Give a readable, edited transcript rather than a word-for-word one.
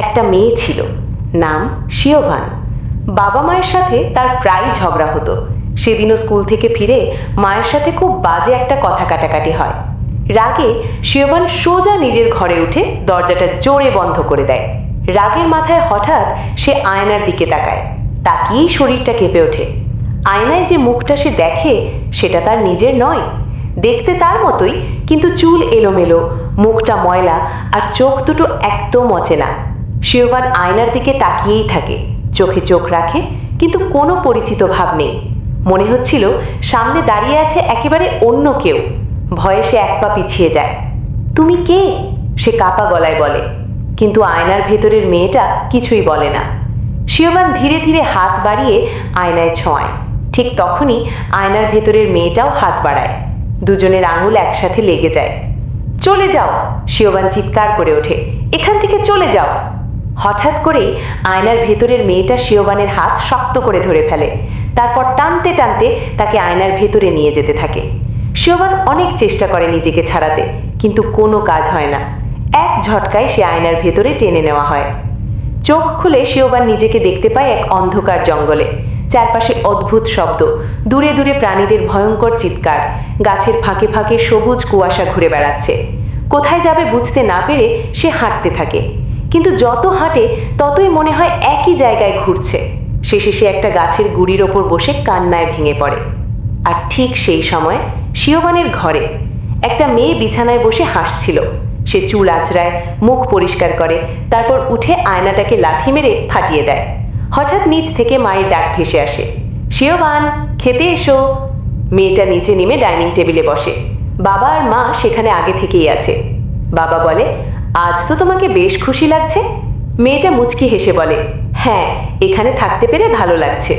একটা মেয়ে ছিল, নাম শিওভান। বাবা মায়ের সাথে তার প্রায় ঝগড়া হতো। সেদিনও স্কুল থেকে ফিরে মায়ের সাথে খুব বাজে একটা কথা কাটাকাটি হয়। রাগে শিওভান সোজা নিজের ঘরে উঠে দরজাটা জোরে বন্ধ করে দেয়। রাগের মাথায় হঠাৎ সে আয়নার দিকে তাকায়। তাকিয়েই শরীরটা কেঁপে ওঠে। আয়নায় যে মুখটা সে দেখে সেটা তার নিজের নয়। দেখতে তার মতোই, কিন্তু চুল এলোমেলো, মুখটা ময়লা আর চোখ দুটো একদম অচেনা। শিওভান আয়নার দিকে তাকিয়েই থাকে, চোখে চোখ রাখে, কিন্তু কোনো পরিচিত ভাব নেই। মনে হচ্ছিল সামনে দাঁড়িয়ে আছে একেবারে অন্য কেউ। ভয়ে সে এক পা পিছিয়ে যায়। তুমি কে? সে কাপা গলায় বলে, কিন্তু আয়নার ভেতরের মেয়েটা কিছুই বলে না। শিওভান ধীরে ধীরে হাত বাড়িয়ে আয়নায় ছোঁয়ায়। ঠিক তখনই আয়নার ভেতরের মেয়েটাও হাত বাড়ায়। দুজনের আঙুল একসাথে লেগে যায়। চলে যাও! শিওভান চিৎকার করে ওঠে, এখান থেকে চলে যাও! হঠাৎ করেই আয়নার ভেতরের মেয়েটা শিওভানের হাত শক্ত করে ধরে ফেলে। তারপর টানতে টানতে তাকে আয়নার ভেতরে নিয়ে যেতে থাকে। শিওভান অনেক চেষ্টা করে নিজেকে ছাড়াতে, কিন্তু কোনো কাজ হয় না। এক ঝটকায় সে আয়নার ভেতরে টেনে নেওয়া হয়। চোখ খুলে শিওভান নিজেকে দেখতে পায় এক অন্ধকার জঙ্গলে। চারপাশে অদ্ভুত শব্দ, দূরে দূরে প্রাণীদের ভয়ঙ্কর চিৎকার, গাছের ফাঁকে ফাঁকে সবুজ কুয়াশা ঘুরে বেড়াচ্ছে। কোথায় যাবে বুঝতে না পেরে সে হাঁটতে থাকে, কিন্তু যত হাঁটে ততই মনে হয় একই জায়গায় ঘুরছে। শেষে সে একটা গাছের গুড়ির ওপর বসে কান্নায় ভেঙে পড়ে। আর ঠিক সেই সময় শিওভানের ঘরে একটা মেয়ে বিছানায় বসে হাসছিল। সে চুল আঁচড়ায়, মুখ পরিষ্কার করে, তারপর উঠে আয়নাটাকে লাথি মেরে ফাটিয়ে দেয়। হঠাৎ নিচ থেকে মায়ের ডাক ভেসে আসে, শিওভান, খেতে এসো! মেয়েটা নিচে নেমে ডাইনিং টেবিলে বসে। বাবা আর মা সেখানে আগে থেকেই আছে। বাবা বলে, আজ তো তোমাকে বেশ খুশি লাগছে। মেয়েটা মুচকি হেসে বলে, হ্যাঁ, এখানে থাকতে পেরে ভালো লাগছে।